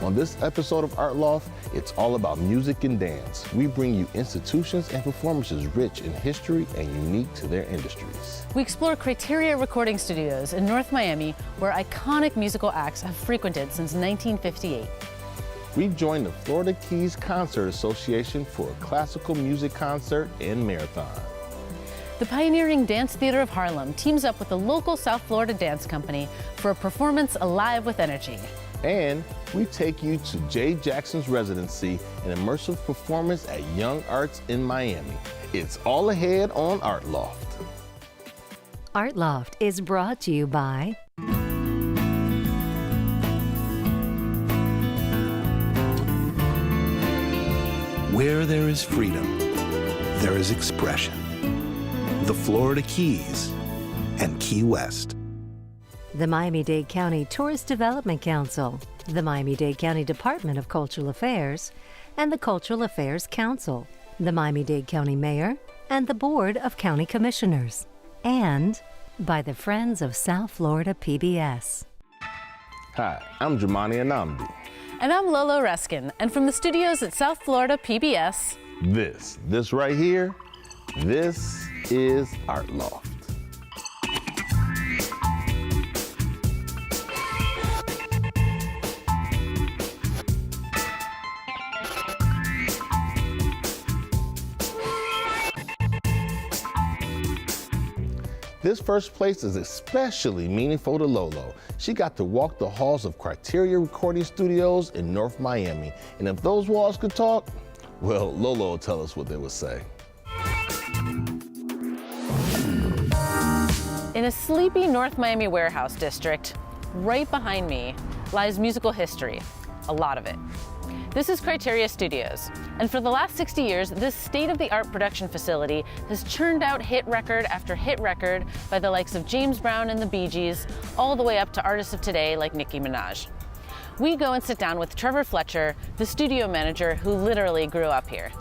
On this episode of Art Loft, it's all about music and dance. We bring you institutions and performances rich in history and unique to their industries. We explore Criteria recording studios in North Miami, where iconic musical acts have frequented since 1958. We joined the Florida Keys Concert Association for a classical music concert and marathon. The pioneering Dance Theater of Harlem teams up with the local South Florida Dance Company for a performance alive with energy. And we take you to Jay Jackson's residency, an immersive performance at Young Arts in Miami. It's all ahead on Art Loft. Art Loft is brought to you by Where there is freedom, there is expression. The Florida Keys and Key West. the Miami-Dade County Tourist Development Council, the Miami-Dade County Department of Cultural Affairs, and the Cultural Affairs Council, the Miami-Dade County Mayor, and the Board of County Commissioners, and by the Friends of South Florida PBS. Hi, I'm Jamani Anamdi. And I'm Lolo Reskin, and from the studios at South Florida PBS, This right here, this is Art Loft. This first place is especially meaningful to Lolo. She got to walk the halls of Criteria Recording Studios in North Miami. And if those walls could talk, well, Lolo will tell us what they would say. in a sleepy North Miami warehouse district, right behind me, lies musical history, a lot of it. This is Criteria Studios, and for the last 60 years, this state-of-the-art production facility has churned out hit record after hit record by the likes of James Brown and the Bee Gees, all the way up to artists of today like Nicki Minaj. We go and sit down with Trevor Fletcher, the studio manager who literally grew up here.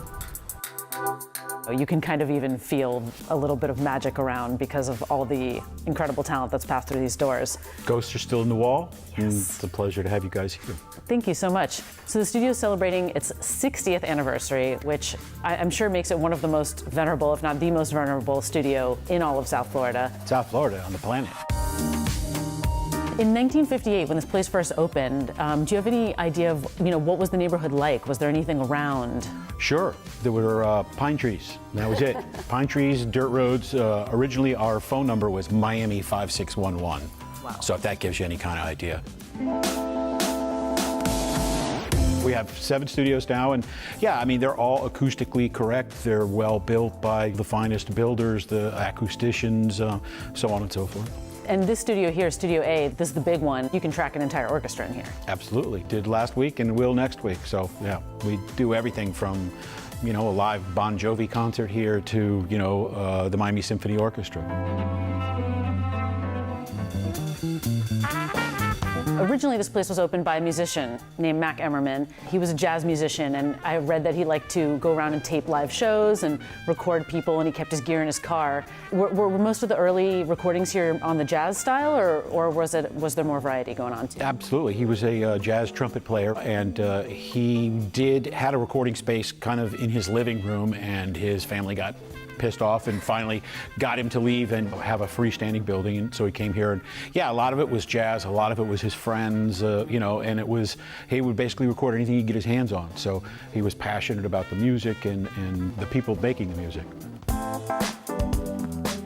You can kind of even feel a little bit of magic around because of all the incredible talent that's passed through these doors. Ghosts are still in the wall. Yes. And it's a pleasure to have you guys here. Thank you so much. So the studio is celebrating its 60th anniversary, which I'm sure makes it one of the most venerable, if not the most venerable studio in all of South Florida. South Florida on the planet. In 1958, when this place first opened, do you have any idea of, what was the neighborhood like? Was there anything around? Sure, there were pine trees. That was it. Pine trees, dirt roads. Originally, our phone number was Miami 5611. Wow. So if that gives you any kind of idea. We have 7 studios now, and yeah, I mean, they're all acoustically correct. They're well built by the finest builders, the acousticians, so on and so forth. And this studio here, Studio A, this is the big one. You can track an entire orchestra in here. Absolutely. Did last week and will next week. So yeah, we do everything from, a live Bon Jovi concert here to, the Miami Symphony Orchestra. Originally, this place was opened by a musician named Mac Emerman. He was a jazz musician, and I read that he liked to go around and tape live shows and record people, and he kept his gear in his car. Were most of the early recordings here on the jazz style, or was there more variety going on too? Absolutely. He was a jazz trumpet player, and he had a recording space kind of in his living room, and his family got pissed off and finally got him to leave and have a freestanding building, and so he came here. And yeah, a lot of it was jazz, a lot of it was his friends, and he would basically record anything he could get his hands on. So he was passionate about the music and the people making the music.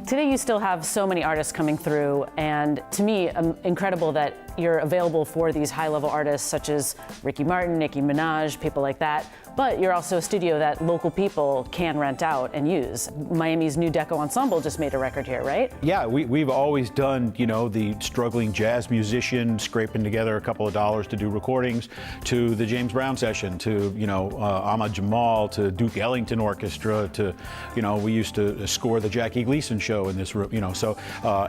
Today you still have so many artists coming through, and to me, incredible that you're available for these high-level artists such as Ricky Martin, Nicki Minaj, people like that, but you're also a studio that local people can rent out and use. Miami's New Deco Ensemble just made a record here, right? Yeah, we've always done, the struggling jazz musician scraping together a couple of dollars to do recordings, to the James Brown session, to, Ahmad Jamal, to Duke Ellington Orchestra, to, we used to score the Jackie Gleason show in this room, so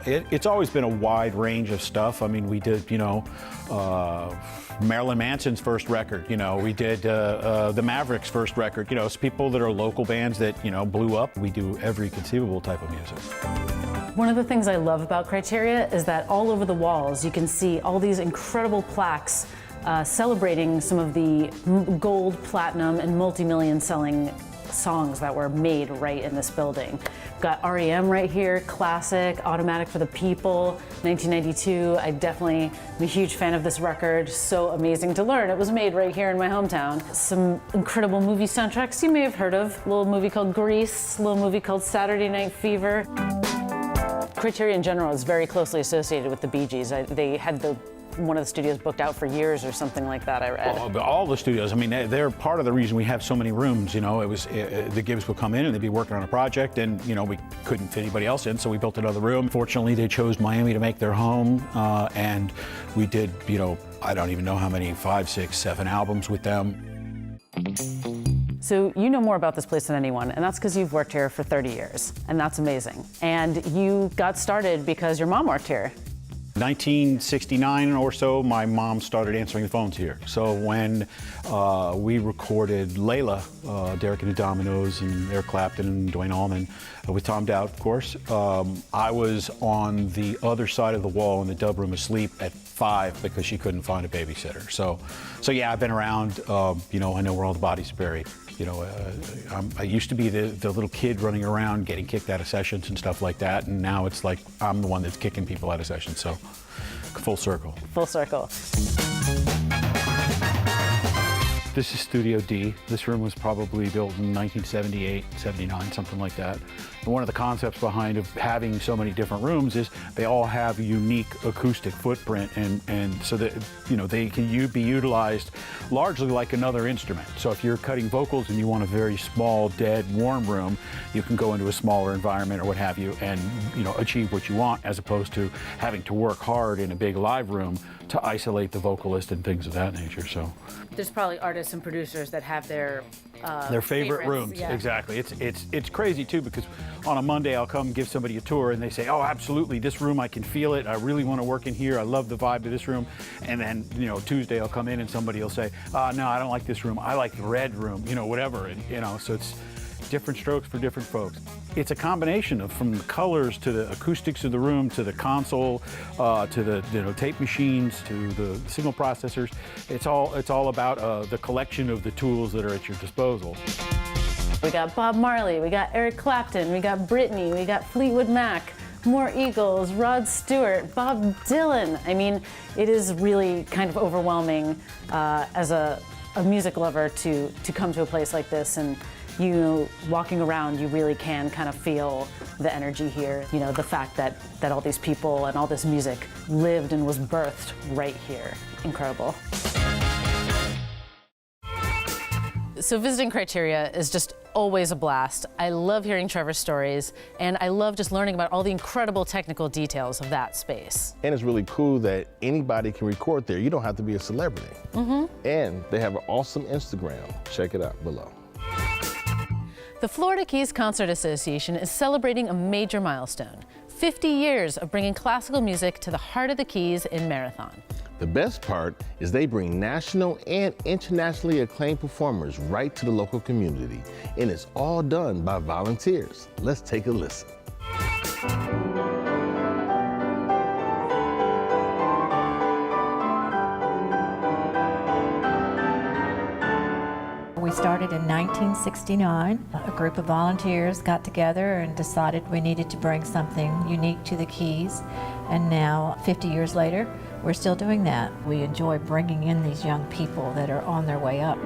it's always been a wide range of stuff. I mean, we did, Marilyn Manson's first record, we did the Mavericks' first record, it's people that are local bands that, blew up. We do every conceivable type of music. One of the things I love about Criteria is that all over the walls you can see all these incredible plaques celebrating some of the gold, platinum, and multi-million selling songs that were made right in this building. We've got REM right here, classic, Automatic for the People, 1992. I definitely am a huge fan of this record. So amazing to learn. It was made right here in my hometown. Some incredible movie soundtracks you may have heard of. A little movie called Grease, a little movie called Saturday Night Fever. Criteria in general is very closely associated with the Bee Gees. They had one of the studios booked out for years or something like that, I read. All the studios, I mean, they're part of the reason we have so many rooms. You know, the Gibbs would come in and they'd be working on a project, and, you know, we couldn't fit anybody else in, so we built another room. Fortunately, they chose Miami to make their home, and we did, you know, I don't even know how many, 5, 6, 7 albums with them. So you know more about this place than anyone, and that's because you've worked here for 30 years, and that's amazing. And you got started because your mom worked here. 1969 or so, my mom started answering the phones here. So when we recorded Layla, Derek and the Dominoes, and Eric Clapton and Duane Allman, with Tom Dowd, of course, I was on the other side of the wall in the dub room asleep at 5 because she couldn't find a babysitter. So yeah, I've been around. You know, I know where all the bodies are buried. You know, I used to be the little kid running around getting kicked out of sessions and stuff like that, and now it's like I'm the one that's kicking people out of sessions, so full circle. Full circle. This is Studio D. This room was probably built in 1978, 79, something like that. And one of the concepts behind of having so many different rooms is they all have a unique acoustic footprint, and so that, you know, they can be utilized largely like another instrument. So if you're cutting vocals and you want a very small, dead, warm room, you can go into a smaller environment or what have you and, you know, achieve what you want, as opposed to having to work hard in a big live room to isolate the vocalist and things of that nature. So There's probably artists and producers that have their favorite favorites, rooms. yeah. Exactly. It's crazy too, because on a Monday I'll come give somebody a tour and they say, oh, absolutely, this room, I can feel it. I really want to work in here. I love the vibe of this room. And then, you know, Tuesday I'll come in and somebody will say, no, I don't like this room. I like the red room, you know, whatever. And, you know, so it's different strokes for different folks. It's a combination of, from the colors to the acoustics of the room to the console to the, you know, tape machines to the signal processors. It's all about the collection of the tools that are at your disposal. We got Bob Marley, we got Eric Clapton, we got Britney, we got Fleetwood Mac, more Eagles, Rod Stewart, Bob Dylan. I mean, it is really kind of overwhelming as a music lover to come to a place like this, and you know, walking around, you really can kind of feel the energy here. You know, the fact that all these people and all this music lived and was birthed right here. Incredible. So visiting Criteria is just always a blast. I love hearing Trevor's stories, and I love just learning about all the incredible technical details of that space. And it's really cool that anybody can record there. You don't have to be a celebrity. And they have an awesome Instagram. Check it out below. The Florida Keys Concert Association is celebrating a major milestone: 50 years of bringing classical music to the heart of the Keys in Marathon. The best part is they bring national and internationally acclaimed performers right to the local community, and it's all done by volunteers. Let's take a listen. We started in 1969. A group of volunteers got together and decided we needed to bring something unique to the Keys. And now, 50 years later, we're still doing that. We enjoy bringing in these young people that are on their way up.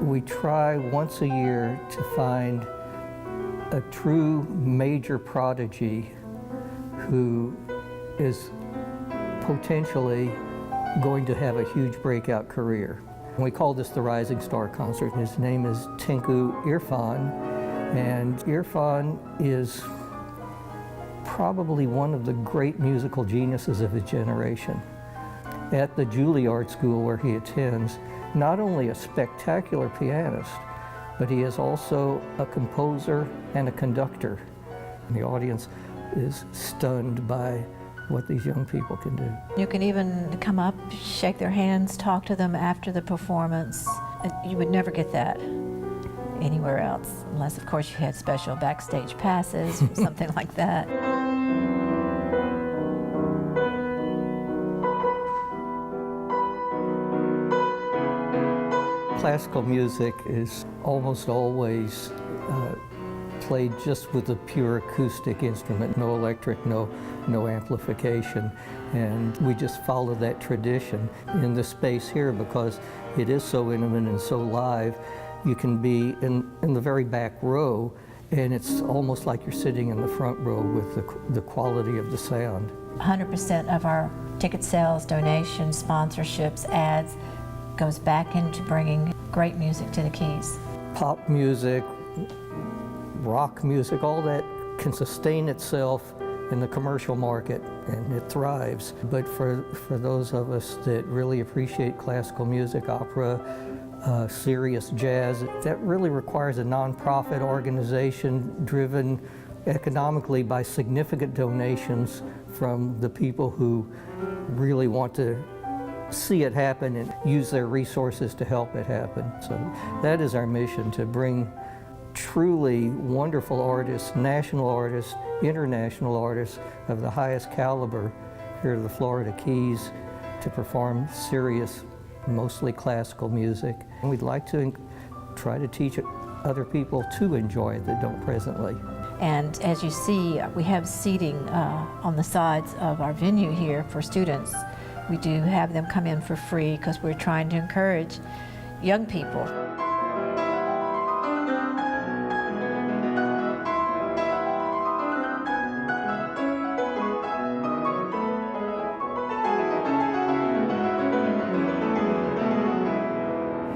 We try once a year to find a true major prodigy who is potentially going to have a huge breakout career. We call this the Rising Star Concert. His name is Tengku Irfan, and Irfan is probably one of the great musical geniuses of his generation. At the Juilliard School where he attends, not only a spectacular pianist, but he is also a composer and a conductor. And the audience is stunned by what these young people can do. You can even come up, shake their hands, talk to them after the performance. You would never get that anywhere else, unless of course you had special backstage passes or something like that. Classical music is almost always played just with a pure acoustic instrument, no electric, no amplification. And we just follow that tradition. In the space here, because it is so intimate and so live, you can be in the very back row, and it's almost like you're sitting in the front row with the quality of the sound. 100% of our ticket sales, donations, sponsorships, ads goes back into bringing great music to the Keys. Pop music, rock music, all that can sustain itself in the commercial market, and it thrives. But for those of us that really appreciate classical music, opera, serious jazz, that really requires a nonprofit organization driven economically by significant donations from the people who really want to see it happen and use their resources to help it happen. So that is our mission, to bring truly wonderful artists, national artists, international artists of the highest caliber here to the Florida Keys to perform serious, mostly classical music. And we'd like to try to teach other people to enjoy that don't presently. And as you see, we have seating on the sides of our venue here for students. We do have them come in for free because we're trying to encourage young people.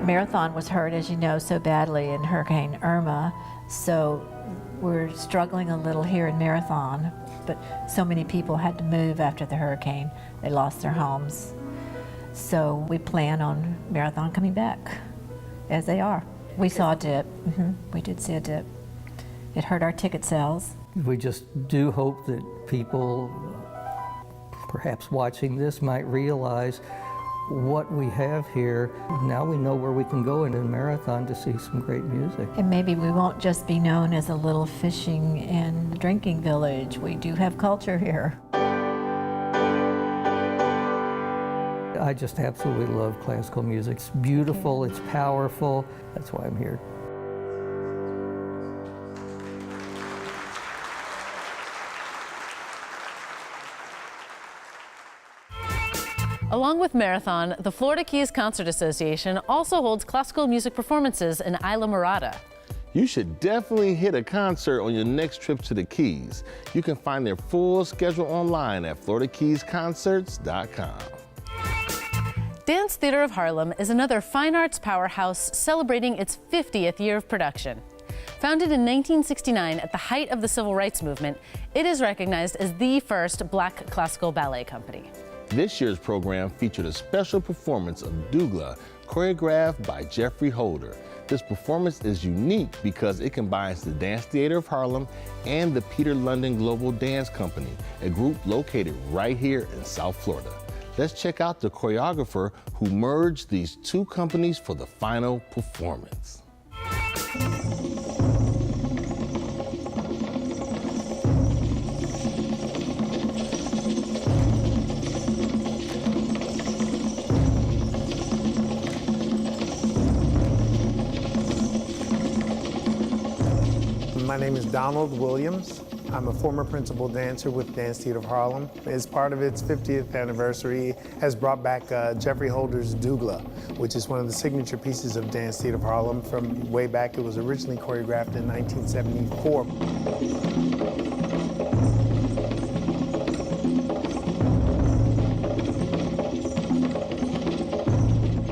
Marathon was hurt, as you know, so badly in Hurricane Irma, so we're struggling a little here in Marathon, but so many people had to move after the hurricane. They lost their homes. So we plan on Marathon coming back, as they are. We saw a dip. We did see a dip. It hurt our ticket sales. We just do hope that people, perhaps watching this, might realize what we have here. Now we know where we can go in a Marathon to see some great music. And maybe we won't just be known as a little fishing and drinking village. We do have culture here. I just absolutely love classical music. It's beautiful, it's powerful. That's why I'm here. Along with Marathon, the Florida Keys Concert Association also holds classical music performances in Isla Morada. You should definitely hit a concert on your next trip to the Keys. You can find their full schedule online at floridakeysconcerts.com. Dance Theater of Harlem is another fine arts powerhouse celebrating its 50th year of production. Founded in 1969 at the height of the Civil Rights Movement, it is recognized as the first black classical ballet company. This year's program featured a special performance of Dougla, choreographed by Jeffrey Holder. This performance is unique because it combines the Dance Theater of Harlem and the Peter London Global Dance Company, a group located right here in South Florida. Let's check out the choreographer who merged these two companies for the final performance. My name is Donald Williams. I'm a former principal dancer with Dance Theater of Harlem. As part of its 50th anniversary, has brought back Jeffrey Holder's Dougla, which is one of the signature pieces of Dance Theater of Harlem from way back. It was originally choreographed in 1974.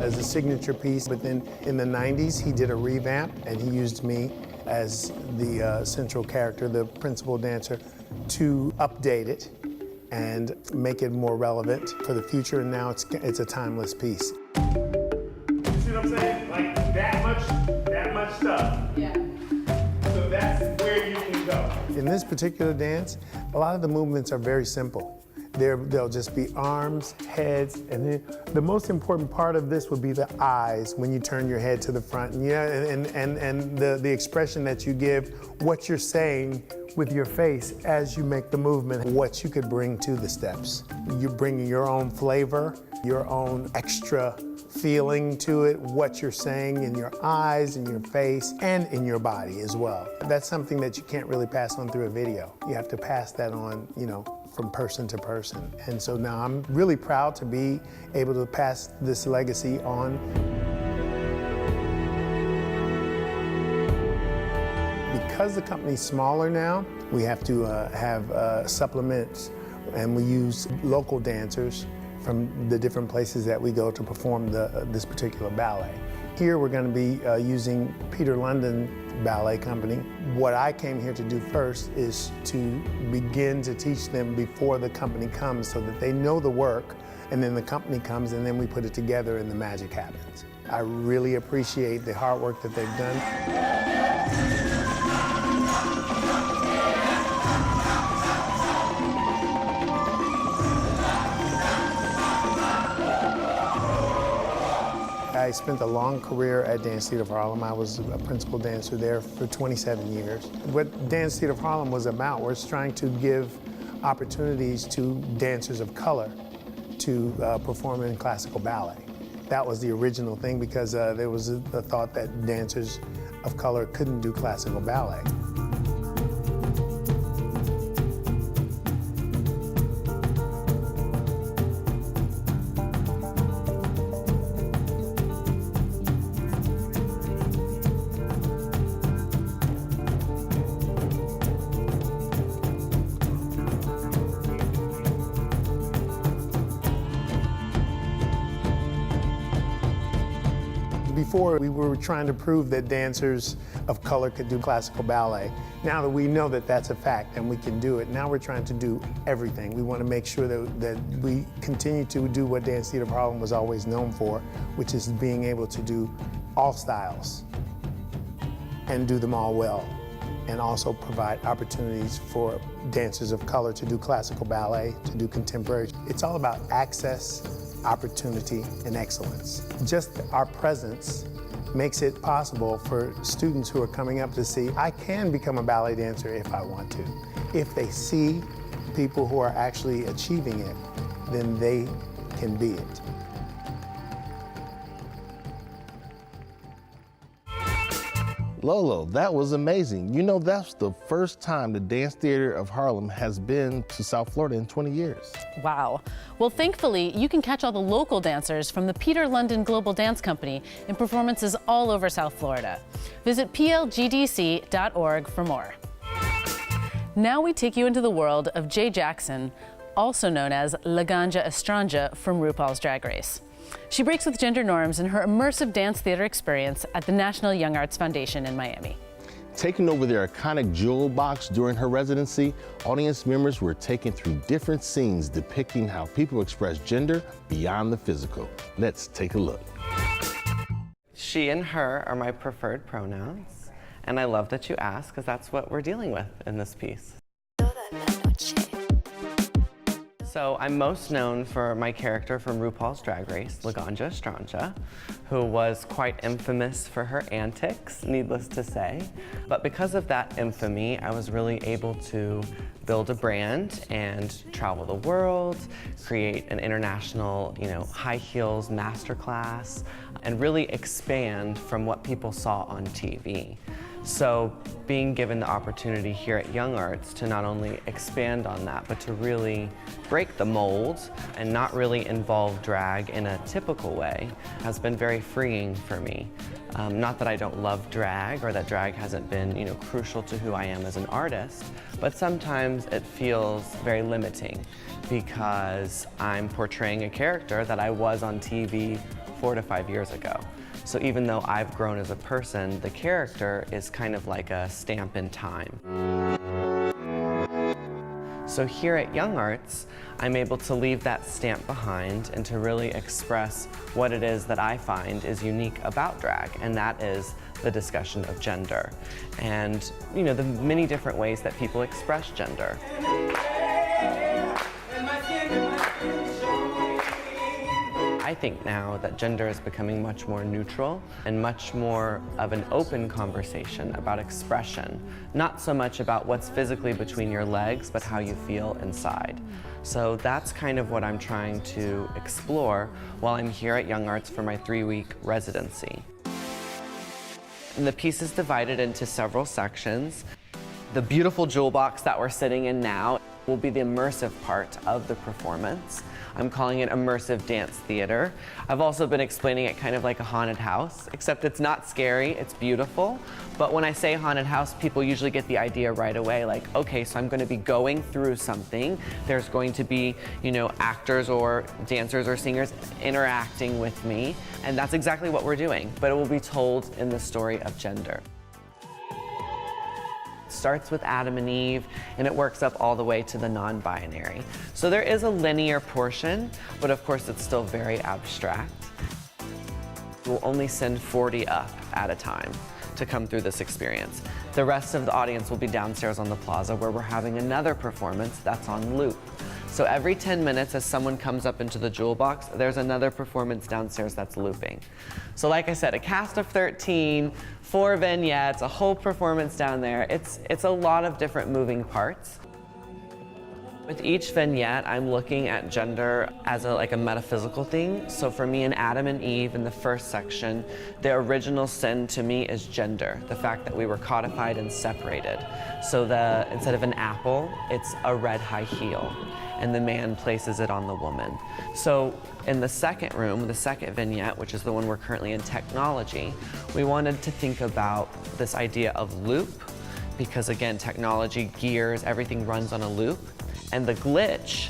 As a signature piece, but then in the 90s, he did a revamp, and he used me as the central character, the principal dancer, to update it and make it more relevant for the future, and now it's a timeless piece. You see what I'm saying? Like that much stuff. Yeah. So that's where you can go. In this particular dance, a lot of the movements are very simple. They'll just be arms, heads, and then the most important part of this would be the eyes when you turn your head to the front. And the expression that you give, what you're saying with your face as you make the movement, what you could bring to the steps. You're bringing your own flavor, your own extra feeling to it, what you're saying in your eyes, in your face, and in your body as well. That's something that you can't really pass on through a video. You have to pass that on, from person to person. And so now I'm really proud to be able to pass this legacy on. Because the company's smaller now, we have to have supplements, and we use local dancers from the different places that we go to perform this particular ballet. Here we're going to be using Peter London Ballet Company. What I came here to do first is to begin to teach them before the company comes so that they know the work, and then the company comes and then we put it together and the magic happens. I really appreciate the hard work that they've done. I spent a long career at Dance Theater of Harlem. I was a principal dancer there for 27 years. What Dance Theater of Harlem was about was trying to give opportunities to dancers of color to perform in classical ballet. That was the original thing, because there was a thought that dancers of color couldn't do classical ballet. Before, we were trying to prove that dancers of color could do classical ballet. Now that we know that that's a fact and we can do it, now we're trying to do everything. We want to make sure that we continue to do what Dance Theater of Harlem was always known for, which is being able to do all styles and do them all well, and also provide opportunities for dancers of color to do classical ballet, to do contemporary. It's all about access, opportunity, and excellence. Just our presence makes it possible for students who are coming up to see, I can become a ballet dancer if I want to. If they see people who are actually achieving it, then they can be it. Lolo, that was amazing. That's the first time the Dance Theater of Harlem has been to South Florida in 20 years. Wow. Well, thankfully, you can catch all the local dancers from the Peter London Global Dance Company in performances all over South Florida. Visit plgdc.org for more. Now we take you into the world of Jay Jackson, also known as Laganja Estranja from RuPaul's Drag Race. She breaks with gender norms in her immersive dance theater experience at the National Young Arts Foundation in Miami. Taking over their iconic jewel box during her residency, audience members were taken through different scenes depicting how people express gender beyond the physical. Let's take a look. She and her are my preferred pronouns, and I love that you ask, because that's what we're dealing with in this piece. So I'm most known for my character from RuPaul's Drag Race, Laganja Estranja, who was quite infamous for her antics, needless to say. But because of that infamy, I was really able to build a brand and travel the world, create an international, high heels masterclass, and really expand from what people saw on TV. So being given the opportunity here at Young Arts to not only expand on that, but to really break the mold and not really involve drag in a typical way has been very freeing for me. Not that I don't love drag or that drag hasn't been, crucial to who I am as an artist, but sometimes it feels very limiting because I'm portraying a character that I was on TV 4 to 5 years ago. So even though I've grown as a person, the character is kind of like a stamp in time. So here at Young Arts, I'm able to leave that stamp behind and to really express what it is that I find is unique about drag, and that is the discussion of gender and, the many different ways that people express gender. I think now that gender is becoming much more neutral and much more of an open conversation about expression, not so much about what's physically between your legs, but how you feel inside. So that's kind of what I'm trying to explore while I'm here at Young Arts for my 3-week residency. And the piece is divided into several sections. The beautiful jewel box that we're sitting in now will be the immersive part of the performance. I'm calling it immersive dance theater. I've also been explaining it kind of like a haunted house, except it's not scary, it's beautiful. But when I say haunted house, people usually get the idea right away, like, okay, so I'm going to be going through something. There's going to be, you know, actors or dancers or singers interacting with me. And that's exactly what we're doing, but it will be told in the story of gender. Starts with Adam and Eve, and it works up all the way to the non-binary. So there is a linear portion, but of course it's still very abstract. We'll only send 40 up at a time to come through this experience. The rest of the audience will be downstairs on the plaza where we're having another performance that's on loop. So every 10 minutes as someone comes up into the jewel box, there's another performance downstairs that's looping. So like I said, a cast of 13, 4 vignettes, a whole performance down there. It's a lot of different moving parts. With each vignette, I'm looking at gender as like a metaphysical thing. So for me and Adam and Eve in the first section, the original sin to me is gender, the fact that we were codified and separated. So instead of an apple, it's a red high heel, and the man places it on the woman. So in the second room, the second vignette, which is the one we're currently in, technology, we wanted to think about this idea of loop, because again, technology, gears, everything runs on a loop. And the glitch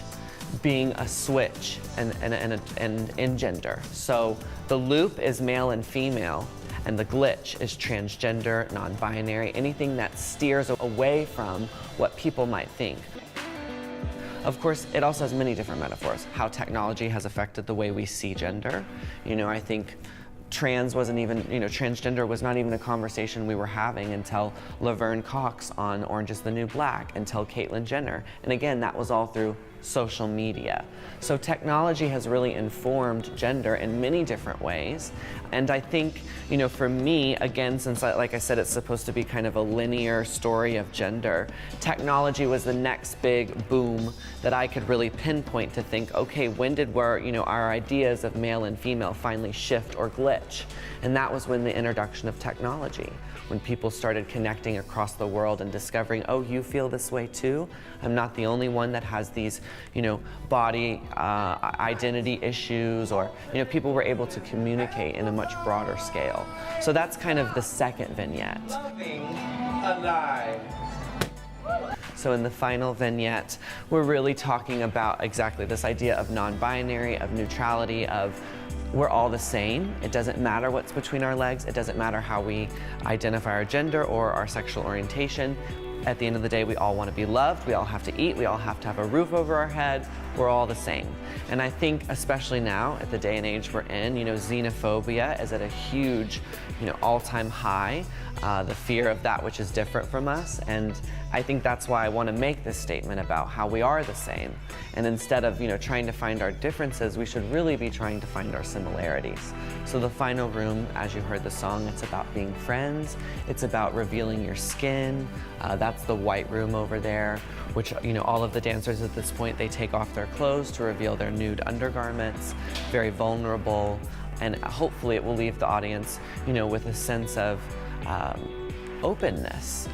being a switch and in gender. So the loop is male and female, and the glitch is transgender, non-binary, anything that steers away from what people might think. Of course, it also has many different metaphors. How technology has affected the way we see gender. You know, I think trans wasn't even, you know, transgender was not even a conversation we were having until Laverne Cox on Orange is the New Black, until Caitlyn Jenner. And again, that was all through social media. So technology has really informed gender in many different ways. And I think, you know, for me, again, since like I said, it's supposed to be kind of a linear story of gender, technology was the next big boom that I could really pinpoint to think, okay, when did our ideas of male and female finally shift or glitch? And that was when the introduction of technology, when people started connecting across the world and discovering, oh, you feel this way too? I'm not the only one that has these, you know, body identity issues, or, you know, people were able to communicate in a much broader scale. So that's kind of the second vignette. Loving alive. So in the final vignette, we're really talking about exactly this idea of non-binary, of neutrality, of we're all the same. It doesn't matter what's between our legs. It doesn't matter how we identify our gender or our sexual orientation. At the end of the day, we all want to be loved. We all have to eat. We all have to have a roof over our head. We're all the same. And I think, especially now, at the day and age we're in, you know, xenophobia is at a huge, you know, all-time high. The fear of that which is different from us. And I think that's why I want to make this statement about how we are the same. And instead of, you know, trying to find our differences, we should really be trying to find our similarities. So the final room, as you heard the song, it's about being friends. It's about revealing your skin. That's the white room over there, which, you know, all of the dancers at this point, they take off their clothes to reveal their nude undergarments, very vulnerable. And hopefully it will leave the audience, you know, with a sense of openness.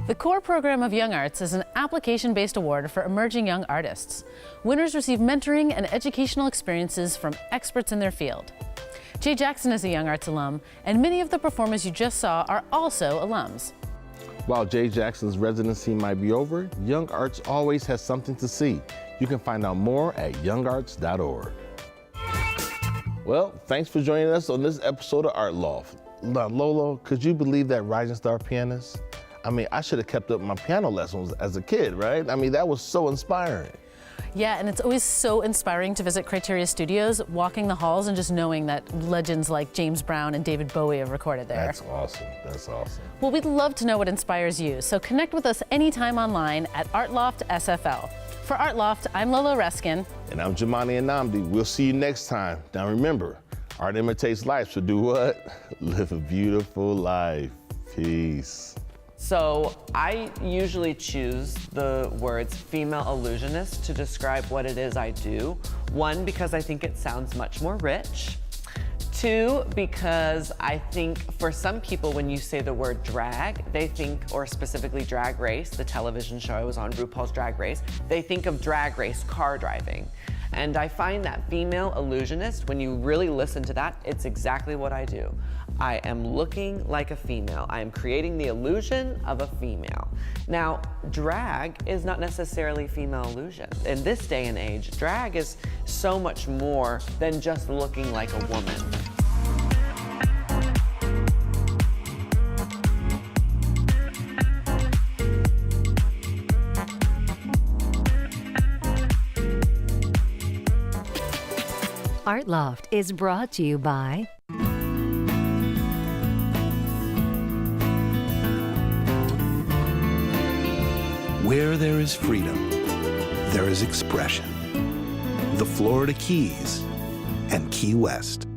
The core program of Young Arts is an application-based award for emerging young artists. Winners receive mentoring and educational experiences from experts in their field. Jay Jackson is a Young Arts alum, and many of the performers you just saw are also alums. While Jay Jackson's residency might be over, Young Arts always has something to see. You can find out more at youngarts.org. Well, thanks for joining us on this episode of Art Loft. Now, Lolo, could you believe that Rising Star pianist? I mean, I should have kept up my piano lessons as a kid, right? I mean, that was so inspiring. Yeah, and it's always so inspiring to visit Criteria Studios, walking the halls and just knowing that legends like James Brown and David Bowie have recorded there. That's awesome. That's awesome. Well, we'd love to know what inspires you, so connect with us anytime online at Art Loft SFL. For Art Loft, I'm Lola Reskin. And I'm Jamani Anamdi. We'll see you next time. Now remember, art imitates life, so do what? Live a beautiful life. Peace. So I usually choose the words female illusionist to describe what it is I do. One, because I think it sounds much more rich. Two, because I think for some people when you say the word drag, they think, or specifically Drag Race, the television show I was on, RuPaul's Drag Race, they think of Drag Race car driving. And I find that female illusionist, when you really listen to that, it's exactly what I do. I am looking like a female. I am creating the illusion of a female. Now, drag is not necessarily female illusion. In this day and age, drag is so much more than just looking like a woman. Art Loft is brought to you by Where there is freedom, there is expression. The Florida Keys and Key West.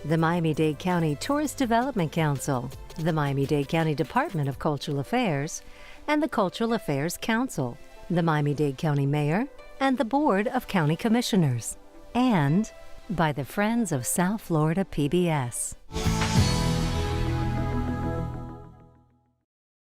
the Miami-Dade County Tourist Development Council, the Miami-Dade County Department of Cultural Affairs, and the Cultural Affairs Council, the Miami-Dade County Mayor, and the Board of County Commissioners. And by the Friends of South Florida PBS.